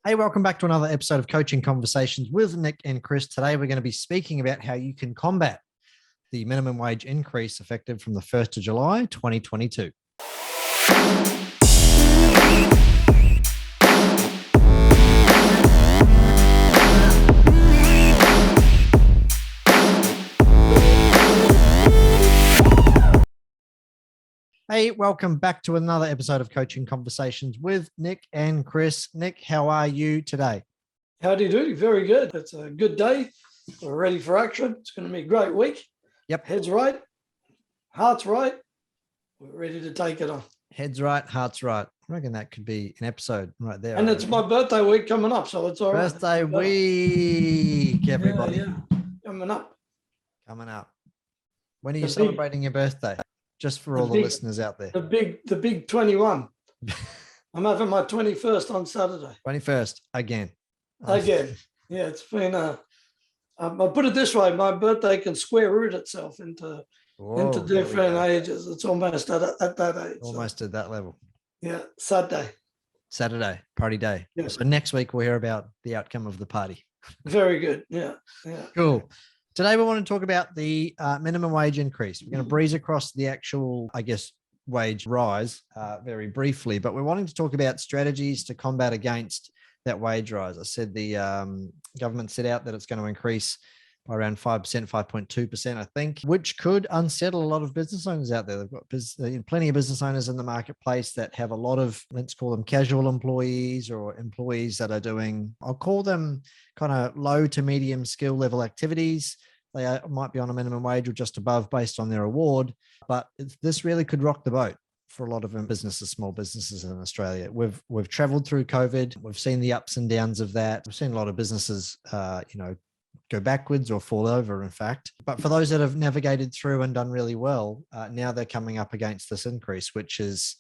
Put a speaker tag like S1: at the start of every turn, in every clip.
S1: Hey, welcome back to another episode of Coaching Conversations with Nick and Chris. Today, we're going to be speaking about how you can combat the minimum wage increase effective from the 1st of July, 2022. Hey, welcome back to another episode of Coaching Conversations with Nick and Chris. Nick, how are you today?
S2: How do you do? Very good. It's a good day. We're ready for action. It's going to be a great week.
S1: Yep.
S2: Head's right. Heart's right. We're ready to take it on.
S1: Head's right, heart's right. I reckon that could be an episode right there.
S2: And it's my birthday week coming up, so it's all right.
S1: Birthday week, everybody.
S2: Yeah. Coming up.
S1: Coming up. When are you celebrating your birthday? Just for all the listeners out there.
S2: The big 21. I'm having my 21st on Saturday.
S1: 21st, again.
S2: Again. Yeah, it's been I'll put it this way, my birthday can square root itself into different ages. It's almost at that age.
S1: Almost at that level.
S2: Yeah, Saturday,
S1: party day. Yeah. So next week we'll hear about the outcome of the party.
S2: Very good. Yeah.
S1: Cool. Today we want to talk about the minimum wage increase. We're going to breeze across the actual, wage rise very briefly, but we're wanting to talk about strategies to combat against that wage rise. I said the government set out that it's going to increase by around 5%, 5.2%, I think, which could unsettle a lot of business owners out there. They've got plenty of business owners in the marketplace that have a lot of, let's call them casual employees or employees that are doing, I'll call them kind of low to medium skill level activities. They might be on a minimum wage or just above based on their award, but this really could rock the boat for a lot of businesses, small businesses in Australia. We've traveled through COVID. We've seen the ups and downs of that. We've seen a lot of businesses, go backwards or fall over, in fact. But for those that have navigated through and done really well, now they're coming up against this increase, which is,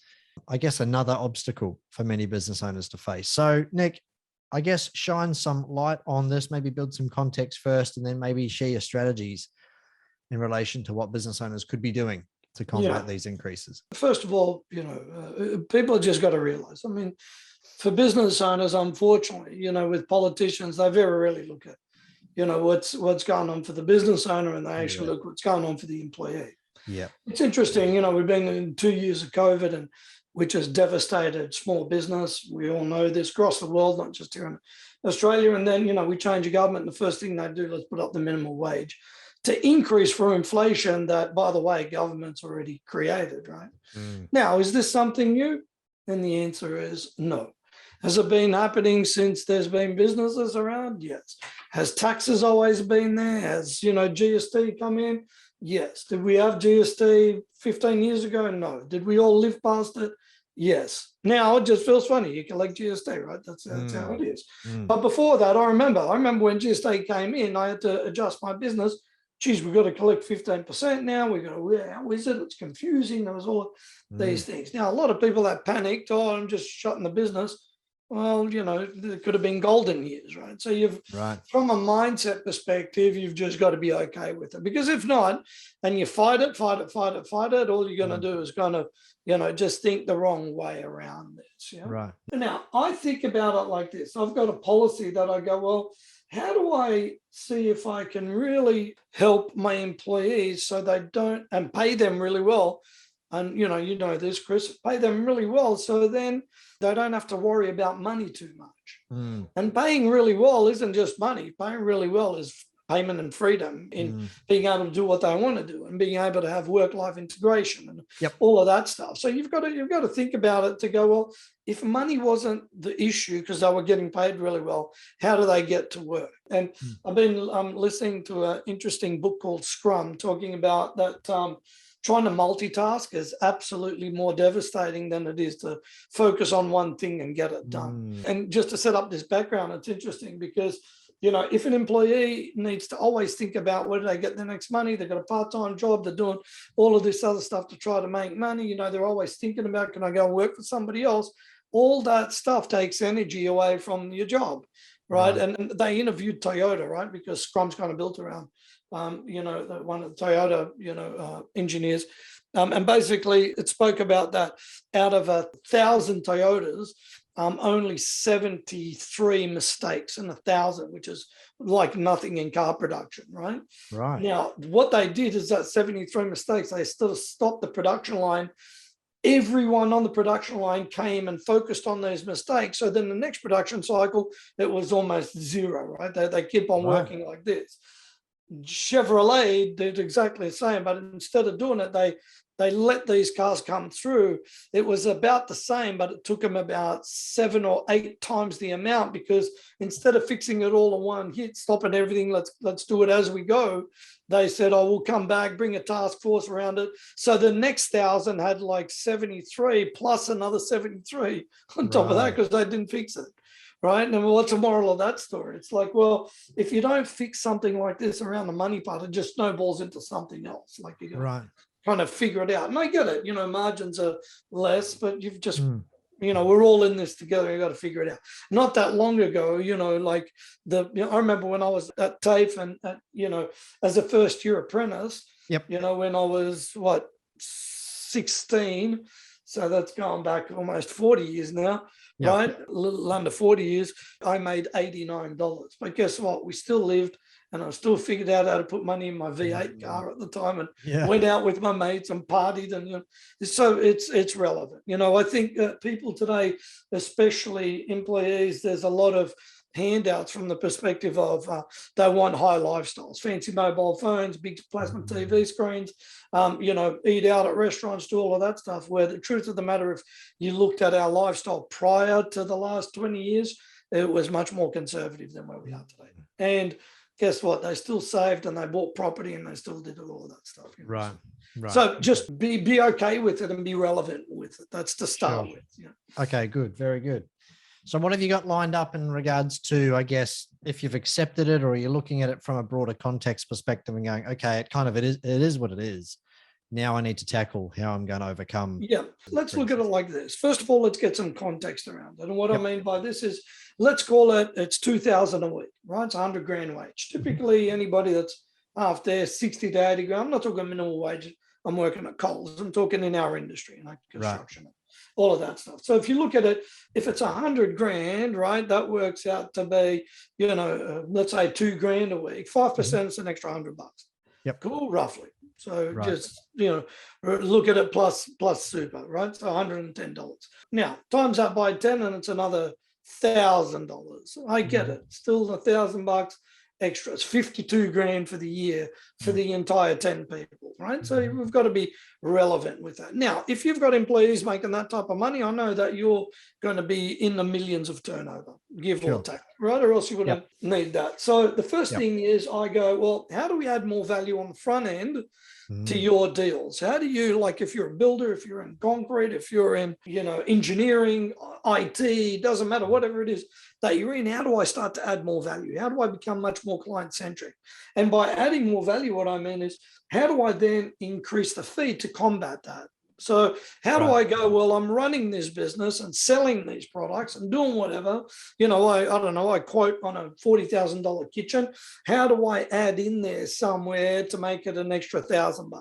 S1: I guess, another obstacle for many business owners to face. So, Nick, I guess shine some light on this, maybe build some context first, and then maybe share your strategies in relation to what business owners could be doing to combat these increases.
S2: First of all, people just got to realize, for business owners, unfortunately, with politicians, they very rarely look at, what's going on for the business owner, and they actually look what's going on for the employee.
S1: Yeah.
S2: It's interesting, we've been in 2 years of COVID, and which has devastated small business. We all know this across the world, not just here in Australia. And then, we change the government, and the first thing they do, let's put up the minimum wage to increase for inflation that, by the way, government's already created, right? Now, is this something new? And the answer is no. Has it been happening since there's been businesses around? Yes. Has taxes always been there? Has, GST come in? Yes. Did we have GST 15 years ago? No. Did we all live past it? Yes. Now it just feels funny. You collect GST, right? That's how it is. But before that, I remember when GST came in, I had to adjust my business. Geez, we've got to collect 15% now. We've got to, how is it? It's confusing. There was all these things. Now, a lot of people that panicked, I'm just shutting the business. Well, there could have been golden years, right? So from a mindset perspective, you've just got to be okay with it. Because if not, and you fight it, all you're going to do is kind of, just think the wrong way around this. Yeah?
S1: Right.
S2: Now, I think about it like this. I've got a policy that I go, well, how do I see if I can really help my employees so they don't, and pay them really well? And, this, Chris, pay them really well. So then they don't have to worry about money too much. And paying really well isn't just money. Paying really well is payment and freedom in being able to do what they want to do and being able to have work-life integration and all of that stuff. So you've got to think about it to go, well, if money wasn't the issue because they were getting paid really well, how do they get to work? And I've been listening to an interesting book called Scrum, talking about that trying to multitask is absolutely more devastating than it is to focus on one thing and get it done. And just to set up this background, it's interesting because, if an employee needs to always think about where do they get their next money, they've got a part-time job, they're doing all of this other stuff to try to make money, they're always thinking about, can I go and work for somebody else? All that stuff takes energy away from your job, right? And they interviewed Toyota, right? Because Scrum's kind of built around one of the Toyota, engineers. And basically it spoke about that out of 1,000 Toyotas, only 73 mistakes in 1,000, which is like nothing in car production, right?
S1: Right.
S2: Now, what they did is that 73 mistakes, they still stopped the production line. Everyone on the production line came and focused on those mistakes. So then the next production cycle, it was almost zero, right? They keep on working like this. Chevrolet did exactly the same, but instead of doing it, they let these cars come through. It was about the same, but it took them about 7 or 8 times the amount, because instead of fixing it all in one hit, stopping everything, let's do it as we go. They said, oh, we'll come back, bring a task force around it. So the next 1,000 had like 73 plus another 73 on top of that, because they didn't fix it. Right. And what's the moral of that story? It's like, well, if you don't fix something like this around the money part, it just snowballs into something else. Like you got to kind of figure it out. And I get it, margins are less, but you've just, we're all in this together. You got to figure it out. Not that long ago, like I remember when I was at TAFE and, as a first year apprentice, when I was 16. So that's going back almost 40 years now. Yep. Right, a little under 40 years, I made $89. But guess what? We still lived, and I still figured out how to put money in my V8 car at the time, and went out with my mates and partied. And so it's relevant. I think people today, especially employees, there's a lot of handouts from the perspective of they want high lifestyles, fancy mobile phones, big plasma TV screens, eat out at restaurants, do all of that stuff, where the truth of the matter, if you looked at our lifestyle prior to the last 20 years, it was much more conservative than where we are today. And guess what? They still saved and they bought property and they still did all of that stuff.
S1: Right.
S2: So just be okay with it and be relevant with it. That's to start with.
S1: Okay, good. Very good. So what have you got lined up in regards to, I guess, if you've accepted it, or you're looking at it from a broader context perspective and going, okay, it is what it is. Now I need to tackle how I'm going to overcome.
S2: Yeah, let's look at it like this. First of all, let's get some context around it. And what I mean by this is, let's call it's 2,000 a week, right? It's 100 grand wage. Typically anybody that's half there, 60 to 80 grand, I'm not talking minimum wage. I'm working at Coles. I'm talking in our industry, like construction. All of that stuff. So if you look at it, if it's 100 grand, right, that works out to be, let's say 2 grand a week. 5% is an extra $100.
S1: Yep.
S2: Cool, roughly. So just, look at it plus super, right? So $110. Now, times that by 10 and it's another $1,000. I get it. Still $1,000 extra. It's 52 grand for the year for the entire 10 people, right? So we've got to be relevant with that. Now, if you've got employees making that type of money, I know that you're going to be in the millions of turnover, give or take, right? Or else you wouldn't need that. So the first thing is I go, well, how do we add more value on the front end to your deals? How do you, like, if you're a builder, if you're in concrete, if you're in, engineering, IT, doesn't matter, whatever it is that you're in, how do I start to add more value? How do I become much more client-centric? And by adding more value, what I mean is, how do I then increase the fee to combat that? So how do I go, well, I'm running this business and selling these products and doing whatever, I don't know, I quote on a $40,000 kitchen. How do I add in there somewhere to make it an extra $1,000?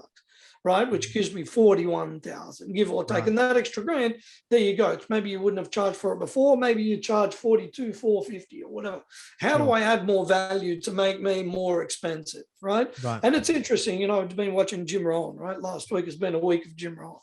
S2: Right, which gives me 41,000, give or take, and that extra grand, there you go. Maybe you wouldn't have charged for it before. Maybe you charge 42,450 or whatever. How do I add more value to make me more expensive? Right. And it's interesting, I've been watching Jim Rohn, right? Last week has been a week of Jim Rohn.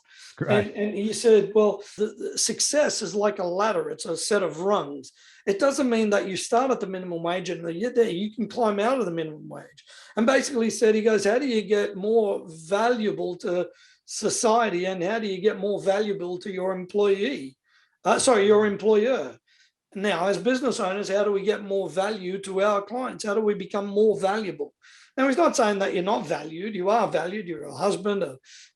S2: And he said, well, the success is like a ladder. It's a set of rungs. It doesn't mean that you start at the minimum wage and you can climb out of the minimum wage. And basically said, he goes, how do you get more valuable to society, and how do you get more valuable to your your employer? Now, as business owners, how do we get more value to our clients? How do we become more valuable? Now, he's not saying that you're not valued. You are valued. You're a husband,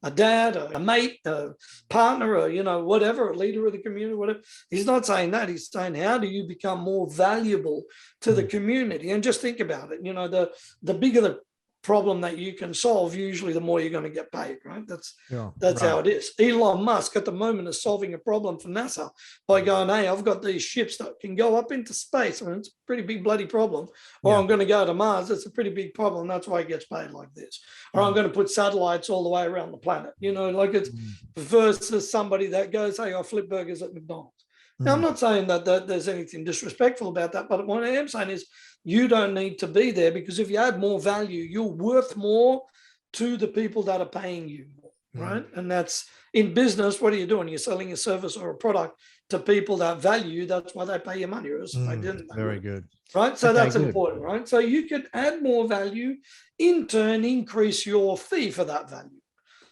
S2: a dad, a mate, a partner, or, whatever, a leader of the community, whatever. He's not saying that. He's saying, how do you become more valuable to the community? And just think about it. The bigger the problem that you can solve, usually the more you're going to get paid, right? That's how it is. Elon Musk at the moment is solving a problem for NASA by going, hey, I've got these ships that can go up into space. I mean, it's a pretty big bloody problem. Or I'm going to go to Mars. It's a pretty big problem. That's why he gets paid like this. Or I'm going to put satellites all the way around the planet. Like it's versus somebody that goes, hey, I flip burgers at McDonald's. Now, I'm not saying that there's anything disrespectful about that, but what I am saying is you don't need to be there, because if you add more value, you're worth more to the people that are paying you more, right? And that's in business. What are you doing? You're selling a service or a product to people that value you. That's why they pay you money. Or else if they didn't,
S1: Very good.
S2: Right. So
S1: Okay,
S2: that's
S1: good.
S2: important, right? So you could add more value, in turn, increase your fee for that value.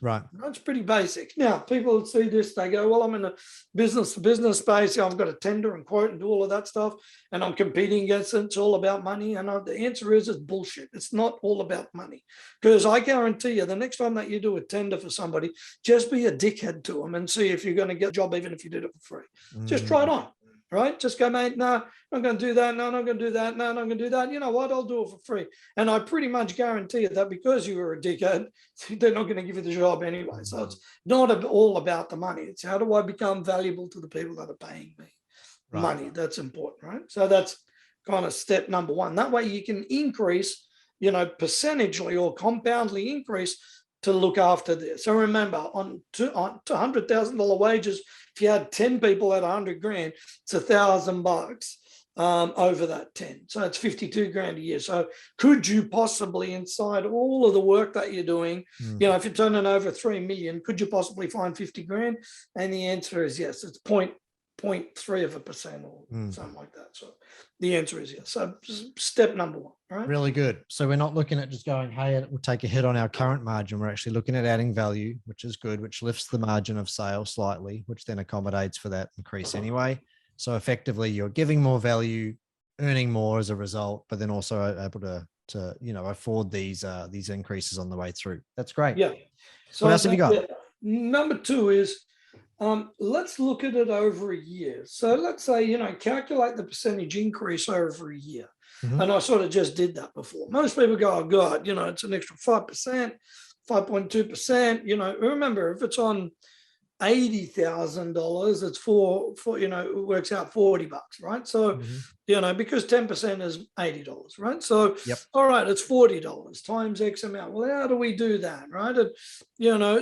S1: Right.
S2: That's pretty basic. Now, people see this, they go, well, I'm in a business to business space. I've got to tender and quote and do all of that stuff, and I'm competing against it. It's all about money. And the answer is it's bullshit. It's not all about money, because I guarantee you the next time that you do a tender for somebody, just be a dickhead to them and see if you're going to get a job, even if you did it for free. Just try it on. Right? Just go, mate, no, I'm going to do that. No, I'm not going to do that. No, I'm not going to do that. You know what? I'll do it for free. And I pretty much guarantee you that because you were a dickhead, they're not going to give you the job anyway. So it's not all about the money. It's how do I become valuable to the people that are paying me money? That's important, right? So that's kind of step number one. That way you can increase, percentagely or compoundly increase to look after this. So remember, on $100,000 wages, if you had 10 people at 100 grand, it's $1,000 over that 10. So it's 52 grand a year. So could you possibly, inside all of the work that you're doing, if you're turning over 3 million, could you possibly find 50 grand? And the answer is yes. It's 0.3% or something like that. So the answer is yes. So step number one, right?
S1: Really good. So we're not looking at just going, hey, it will take a hit on our current margin. We're actually looking at adding value, which is good, which lifts the margin of sale slightly, which then accommodates for that increase anyway. So effectively you're giving more value, earning more as a result, but then also able to afford these increases on the way through. That's great.
S2: Yeah. So
S1: what else have you got?
S2: Number two is, let's look at it over a year. So let's say, calculate the percentage increase over a year. And I sort of just did that before. Most people go, oh God, it's an extra 5%, 5.2%. Remember, if it's on $80,000, it's for it works out $40, right? So because 10% is $80, right? So all right, it's $40 times X amount. Well, how do we do that, right?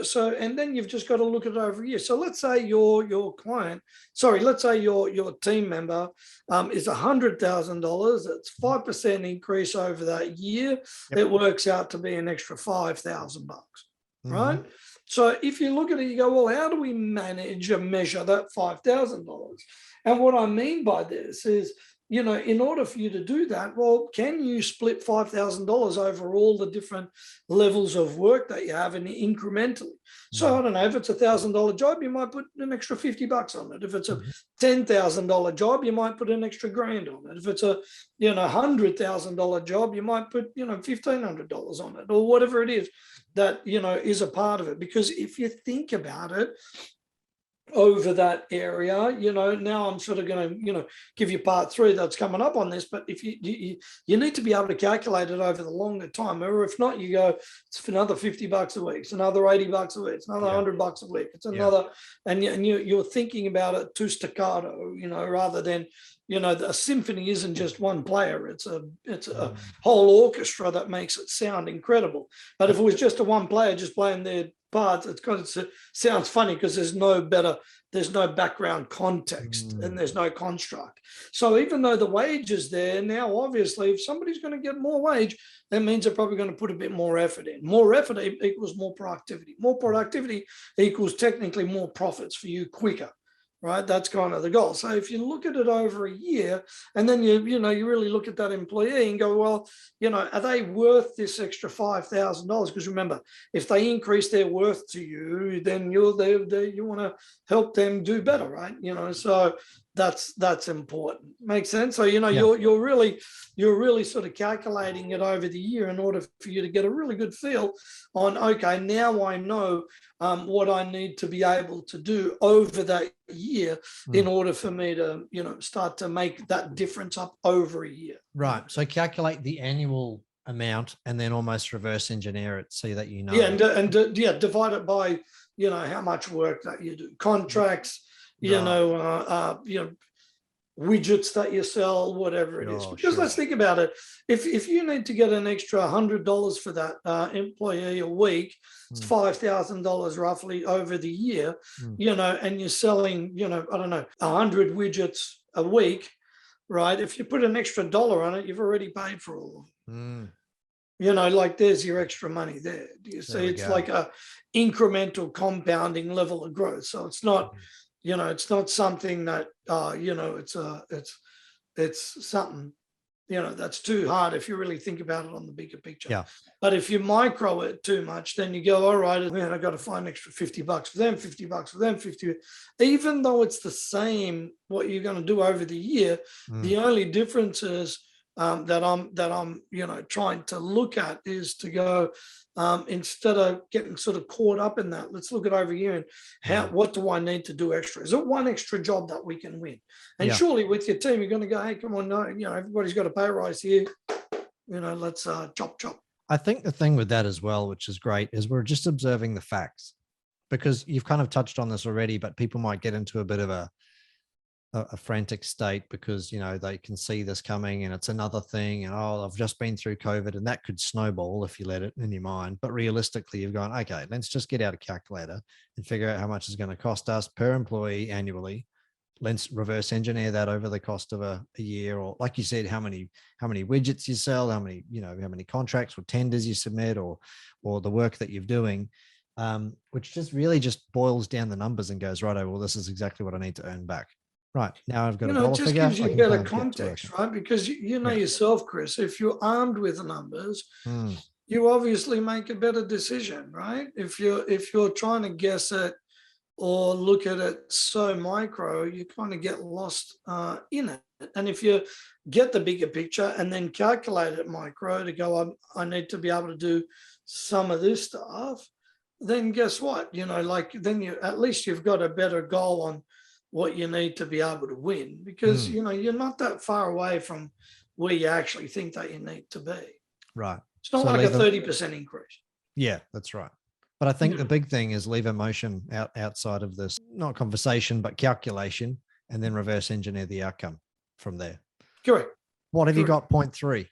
S2: So and then you've just got to look at it over a year. So let's say your client, let's say your team member is $100,000. It's 5% increase over that year. It works out to be an extra $5,000, right? So if you look at it, you go, well, how do we manage and measure that $5,000? And what I mean by this is, in order for you to do that, well, can you split $5,000 over all the different levels of work that you have and incrementally? So I don't know, if it's $1,000 job, you might put an extra $50 on it. If it's a $10,000 job, you might put an extra $1,000 on it. If it's a $100,000 job, you might put $1,500 on it, or whatever it is that is a part of it. Because if you think about it, over that area, now I'm sort of going to, give you part three that's coming up on this, but if you need to be able to calculate it over the longer time, or if not, you go, it's for another $50 a week, it's another $80 a week, it's another $100 a week, it's another, and you're thinking about it too staccato, rather than, a symphony isn't just one player, it's a whole orchestra that makes it sound incredible. But if it was just a one player just playing their parts, it sounds funny because there's no background context and there's no construct. So even though the wage is there now, obviously, if somebody's going to get more wage, that means they're probably going to put a bit more effort in. More effort equals more productivity. More productivity equals technically more profits for you quicker. Right, that's kind of the goal. So if you look at it over a year, and then you really look at that employee and go, well, are they worth this extra $5,000? Because remember, if they increase their worth to you, then you want to help them do better, right? So that's important. Makes sense. So you're really sort of calculating it over the year in order for you to get a really good feel on, okay, now I know what I need to be able to do over that year in order for me to start to make that difference up over a year.
S1: Right. So calculate the annual amount and then almost reverse engineer it so that
S2: divide it by how much work that you do, contracts, widgets that you sell, whatever it is.
S1: Sure,
S2: Because let's
S1: sure.
S2: think about it. If you need to get an extra $100 for that employee a week, it's
S1: Mm,
S2: $5,000 roughly over the year,
S1: mm,
S2: and you're selling, I don't know, 100 widgets a week, right? If you put an extra dollar on it, you've already paid for all of it.
S1: mm.
S2: Like there's your extra money there. Do you
S1: There
S2: see?
S1: we
S2: It's
S1: go.
S2: like a incremental compounding level of growth. So it's not,
S1: Mhm.
S2: it's not something that, it's something, that's too hard if you really think about it on the bigger picture.
S1: Yeah.
S2: But if you micro it too much, then you go, all right, man, I got to find extra $50 for them, $50 for them, 50. Even though it's the same, what you're going to do over the year,
S1: Mm,
S2: the only difference is that I'm trying to look at is to go, instead of getting sort of caught up in that, let's look at over here and
S1: mm.
S2: what do I need to do extra? Is it one extra job that we can win? And
S1: Yeah.
S2: surely with your team, you're going to go, hey, come on, no, everybody's got a pay rise here. Let's chop chop.
S1: I think the thing with that as well, which is great, is we're just observing the facts, because you've kind of touched on this already, but people might get into a bit of a frantic state because they can see this coming and it's another thing, and I've just been through COVID, and that could snowball if you let it in your mind. But realistically, you've gone, okay, let's just get out a calculator and figure out how much it's going to cost us per employee annually. Let's reverse engineer that over the cost of a year, or like you said, how many widgets you sell, how many contracts or tenders you submit, or the work that you're doing, which just really just boils down the numbers and goes, right, oh, well, this is exactly what I need to earn back. Right, now I've got a
S2: It
S1: dollar
S2: just
S1: figure,
S2: gives
S1: I
S2: you
S1: can
S2: better
S1: kind of get to work.
S2: context, right? Because you know
S1: Yeah.
S2: yourself, Chris, if you're armed with the numbers,
S1: Mm,
S2: you obviously make a better decision, right? If you're trying to guess it or look at it so micro, you kind of get lost in it. And if you get the bigger picture and then calculate it micro to go, I need to be able to do some of this stuff, then guess what? Then you at least you've got a better goal on what you need to be able to win, because
S1: mm,
S2: you're not that far away from where you actually think that you need to be.
S1: right.
S2: It's not
S1: So
S2: like a
S1: leave them.
S2: 30% increase.
S1: Yeah, that's right. But I think the
S2: Yeah,
S1: big thing is leave emotion outside of this, not conversation, but calculation, and then reverse engineer the outcome from there.
S2: correct.
S1: What have you
S2: Correct.
S1: got? Point three.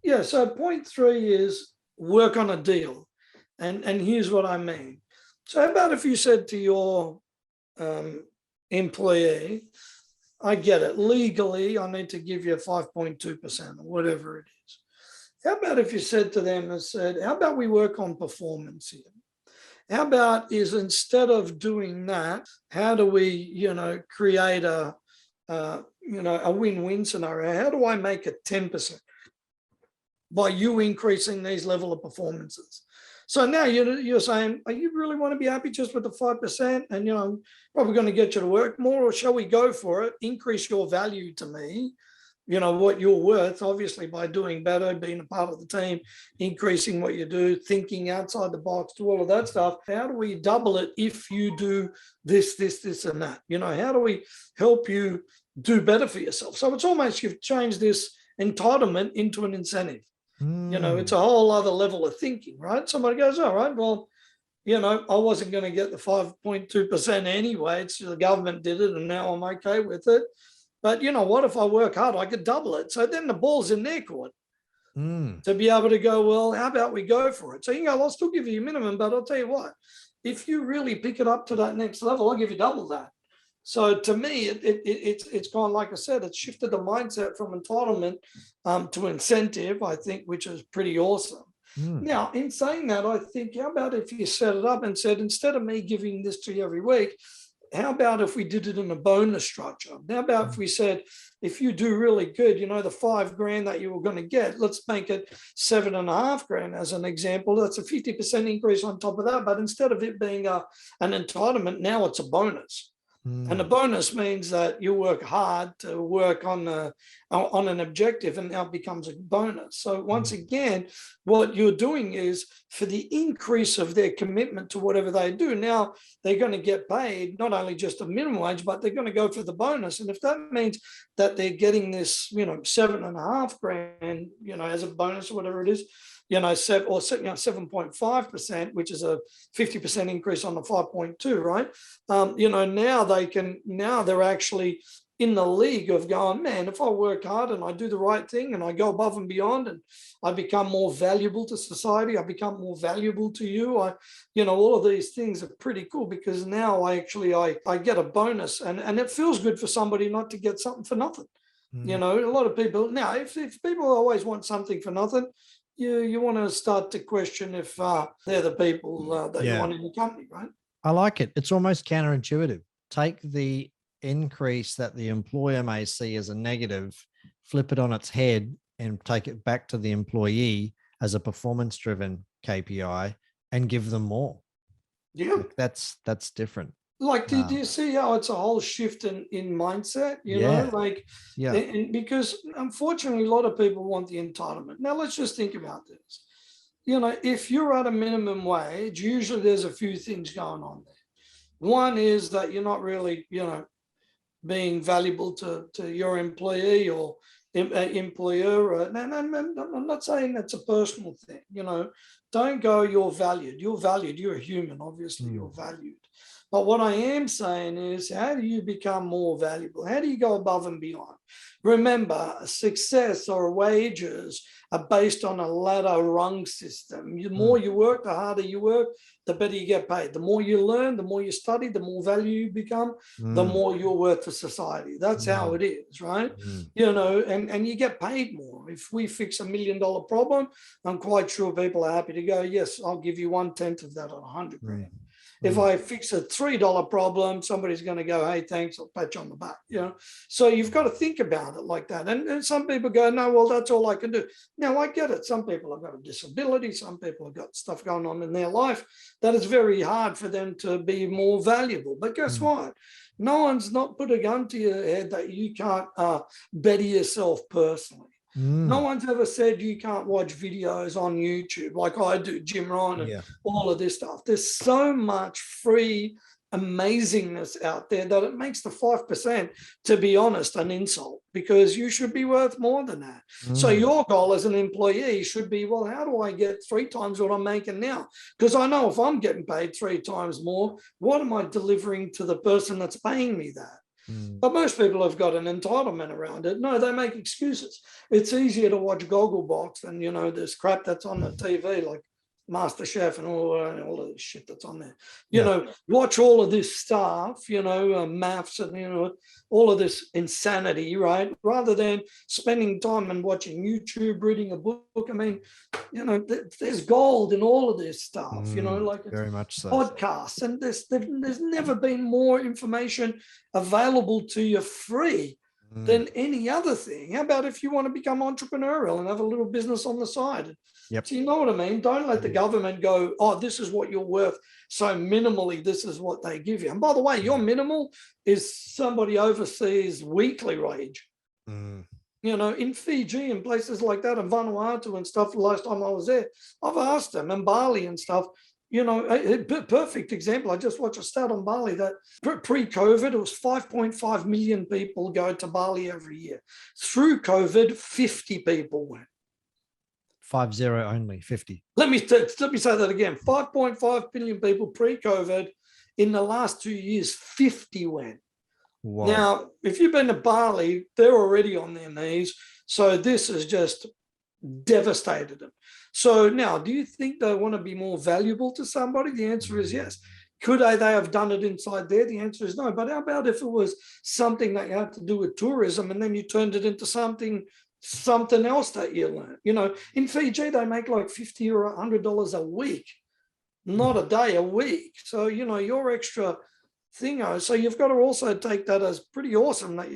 S2: Yeah, so point three is work on a deal. And here's what I mean. So how about if you said to your employee, I get it, legally, I need to give you 5.2% or whatever it is. How about if you said to them and said, how about we work on performance here? How about is instead of doing that, how do we, create a win-win scenario? How do I make it 10% by you increasing these level of performances? So now you're saying, are you really want to be happy just with the 5%? And probably going to get you to work more, or shall we go for it? Increase your value to me, what you're worth, obviously, by doing better, being a part of the team, increasing what you do, thinking outside the box, do all of that stuff. How do we double it if you do this, and that? How do we help you do better for yourself? So it's almost you've changed this entitlement into an incentive. It's a whole other level of thinking, right? Somebody goes, all right, well, I wasn't going to get the 5.2% anyway. It's the government did it, and now I'm okay with it. But you know what? If I work hard, I could double it. So then the ball's in their court to be able to go, well, how about we go for it? So I'll still give you a minimum, but I'll tell you what, if you really pick it up to that next level, I'll give you double that. So to me, it's gone, like I said, it's shifted the mindset from entitlement to incentive, I think, which is pretty awesome. Now, in saying that, I think, how about if you set it up and said, instead of me giving this to you every week, how about if we did it in a bonus structure? How about if we said, if you do really good, the $5,000 that you were going to get, let's make it $7,500 as an example. That's a 50% increase on top of that. But instead of it being an entitlement, now it's a bonus. And the bonus means that you work hard to work on an objective, and now it becomes a bonus. So once again, what you're doing is for the increase of their commitment to whatever they do, now they're going to get paid not only just a minimum wage, but they're going to go for the bonus. And if that means that they're getting this, $7,500, as a bonus or whatever it is, 7.5%, which is a 50% increase on the 5.2, right? Now they're actually in the league of going, man, if I work hard and I do the right thing and I go above and beyond and I become more valuable to society, I become more valuable to you. All of these things are pretty cool because now I get a bonus and it feels good for somebody not to get something for nothing. A lot of people now, if people always want something for nothing, you want to start to question if they're the people that you want in the company, right?
S1: I like it. It's almost counterintuitive. Take the increase that the employer may see as a negative, flip it on its head and take it back to the employee as a performance-driven KPI and give them more.
S2: Yeah.
S1: Like that's different.
S2: Like, do you see how it's a whole shift in mindset, and because unfortunately, a lot of people want the entitlement. Now, let's just think about this. If you're at a minimum wage, usually there's a few things going on there. One is that you're not really, being valuable to your employee or employer. No, I'm not saying that's a personal thing. Don't go, you're valued. You're valued. You're a human. Obviously, you're valued. But what I am saying is, how do you become more valuable? How do you go above and beyond? Remember, success or wages are based on a ladder rung system. The more you work, the harder you work, the better you get paid. The more you learn, the more you study, the more value you become, the more you're worth to society. That's how it is, right? And you get paid more. If we fix $1 million problem, I'm quite sure people are happy to go, yes, I'll give you 1/10 of that on 100 grand. If I fix a $3 problem, somebody's going to go, hey, thanks, I'll pat you on the back. So you've got to think about it like that. And some people go, no, well, that's all I can do. Now, I get it. Some people have got a disability. Some people have got stuff going on in their life that is very hard for them to be more valuable. But guess what? No one's not put a gun to your head that you can't better yourself personally. No one's ever said you can't watch videos on YouTube like I do, Jim Ryan, and all of this stuff. There's so much free amazingness out there that it makes the 5%, to be honest, an insult, because you should be worth more than that. So your goal as an employee should be, well, how do I get 3 times what I'm making now? Because I know if I'm getting paid 3 times more, what am I delivering to the person that's paying me that? But most people have got an entitlement around it. No, they make excuses. It's easier to watch Gogglebox than, this crap that's on the TV, like MasterChef and all of this shit that's on there. Watch all of this stuff, maths and, all of this insanity, right? Rather than spending time and watching YouTube, reading a book. I mean, there's gold in all of this stuff, like
S1: very much so.
S2: Podcasts. And there's never been more information available to you free than any other thing. How about if you want to become entrepreneurial and have a little business on the side? So you know what I mean? Don't let the government go, oh, this is what you're worth. So minimally, this is what they give you. And by the way, your minimal is somebody overseas weekly wage. In Fiji and places like that, and Vanuatu and stuff, the last time I was there, I've asked them, and Bali and stuff, a perfect example. I just watched a stat on Bali that pre-COVID, it was 5.5 million people go to Bali every year. Through COVID, 50 people went.
S1: 50 only, 50.
S2: Let me say that again. 5.5 billion people pre-COVID. In the last 2 years, 50 went. Wow. Now, if you've been to Bali, they're already on their knees. So this has just devastated them. So now, do you think they want to be more valuable to somebody? The answer is yes. Could they have done it inside there? The answer is no. But how about if it was something that you had to do with tourism and then you turned it into something else that you learn? In Fiji, they make like $50 or $100 a week, not a day, a week. So, your extra thing. So you've got to also take that as pretty awesome that,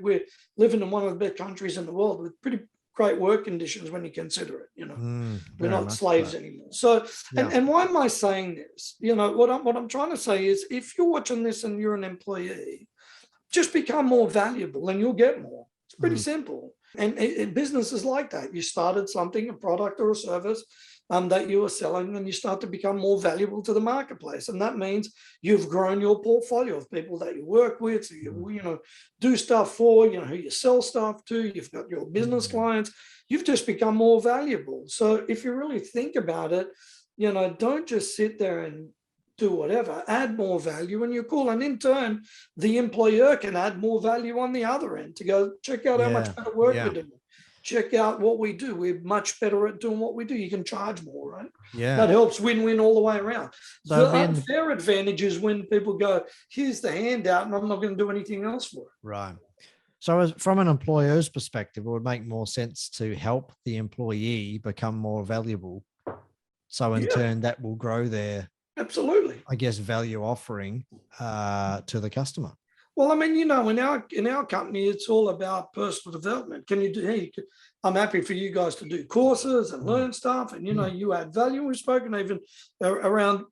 S2: we're living in one of the best countries in the world with pretty great work conditions when you consider it. We're not slaves anymore. So, and why am I saying this? What I'm trying to say is, if you're watching this and you're an employee, just become more valuable and you'll get more. It's pretty simple. And business is like that. You started something, a product or a service that you are selling, and you start to become more valuable to the marketplace. And that means you've grown your portfolio of people that you work with, you do stuff for, who you sell stuff to. You've got your business clients. You've just become more valuable. So if you really think about it, don't just sit there and do whatever, add more value, and you're cool. And in turn, the employer can add more value on the other end to go, check out how much better work we're doing. Check out what we do. We're much better at doing what we do. You can charge more, right?
S1: Yeah.
S2: That helps win-win all the way around.
S1: So
S2: The unfair advantage is when people go, here's the handout, and I'm not going to do anything else for it.
S1: Right. So from an employer's perspective, it would make more sense to help the employee become more valuable. So in turn, that will grow their,
S2: absolutely,
S1: I guess, value offering to the customer. Well,
S2: I mean, in our company, it's all about personal development. Can you do? Hey, I'm happy for you guys to do courses and learn stuff, and you add value. We've spoken even around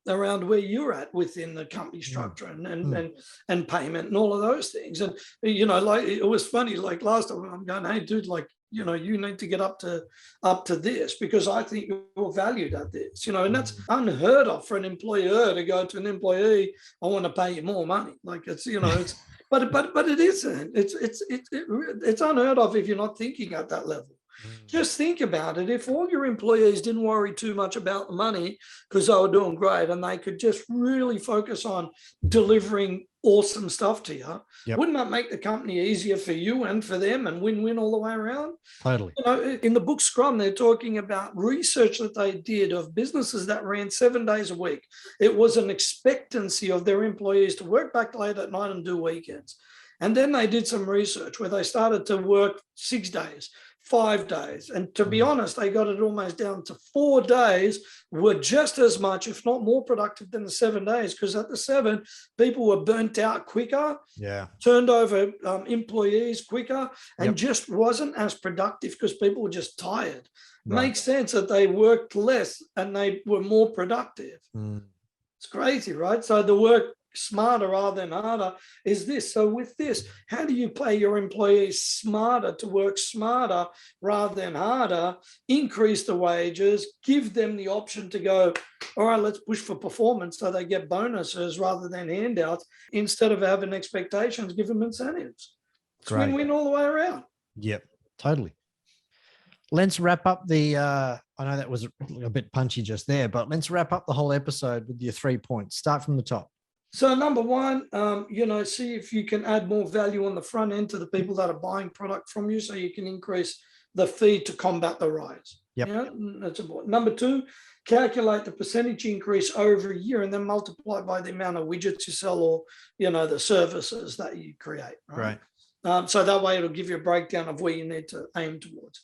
S2: where you're at within the company structure and payment and all of those things. And like it was funny. Like last time, I'm going, hey, dude, like you need to get up to this because I think you're valued at this. And that's unheard of for an employer to go to an employee. I want to pay you more money. Like it's it's. But it isn't. It's unheard of if you're not thinking at that level. Just think about it. If all your employees didn't worry too much about the money because they were doing great and they could just really focus on delivering awesome stuff to you, wouldn't that make the company easier for you and for them and win-win all the way around?
S1: Totally.
S2: In the book Scrum, they're talking about research that they did of businesses that ran 7 days a week. It was an expectancy of their employees to work back late at night and do weekends. And then they did some research where they started to work 6 days, 5 days. And to be honest, they got it almost down to 4 days were just as much, if not more productive than the 7 days. Because at the 7, people were burnt out quicker, turned over employees quicker, and just wasn't as productive because people were just tired. Right. Makes sense that they worked less and they were more productive. It's crazy, right? So the work smarter rather than harder is this. So with this, how do you pay your employees smarter to work smarter rather than harder, increase the wages, give them the option to go, all right, let's push for performance so they get bonuses rather than handouts. Instead of having expectations, give them incentives. It's win-win all the way around.
S1: Yep, totally. Let's wrap up the, I know that was a bit punchy just there, but let's wrap up the whole episode with your 3 points. Start from the top.
S2: So number one, see if you can add more value on the front end to the people that are buying product from you so you can increase the fee to combat the rise.
S1: Yep.
S2: That's important. Number two, calculate the percentage increase over a year and then multiply by the amount of widgets you sell or, the services that you create. Right. So that way it'll give you a breakdown of where you need to aim towards.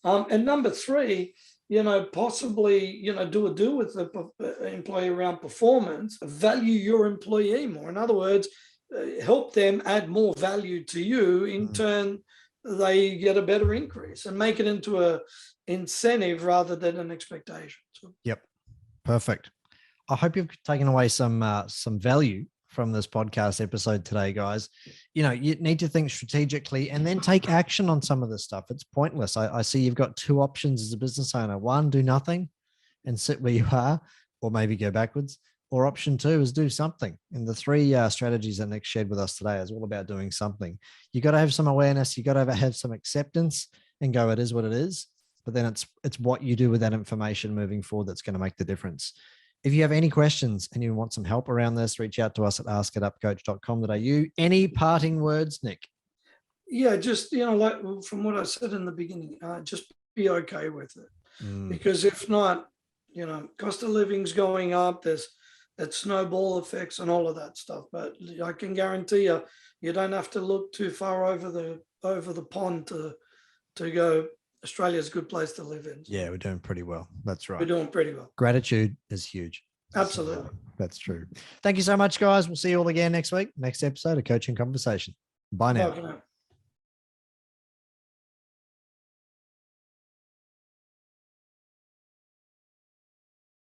S2: And number three, possibly, do a deal with the employee around performance, value your employee more. In other words, help them add more value to you. In turn, they get a better increase and make it into a incentive rather than an expectation.
S1: Yep. Perfect. I hope you've taken away some value from this podcast episode today, guys. You need to think strategically and then take action on some of this stuff. It's pointless. I see you've got 2 options as a business owner. 1, do nothing and sit where you are, or maybe go backwards. Or option 2 is do something. And the 3 strategies that Nick shared with us today is all about doing something. You got to have some awareness. You got to have some acceptance and go, it is what it is. But then it's what you do with that information moving forward that's going to make the difference. If you have any questions and you want some help around this, reach out to us at ask@upcoach.com.au. Any parting words, Nick?
S2: Yeah, just, like from what I said in the beginning, just be okay with it. Because if not, cost of living's going up. There's that snowball effects and all of that stuff. But I can guarantee you don't have to look too far over the pond to go, Australia's a good place to live in.
S1: Yeah, we're doing pretty well. That's right.
S2: We're doing pretty well.
S1: Gratitude is huge.
S2: Absolutely.
S1: That's true. Thank you so much, guys. We'll see you all again next week. Next episode of Coaching Conversation. Bye now.
S2: Bye for now.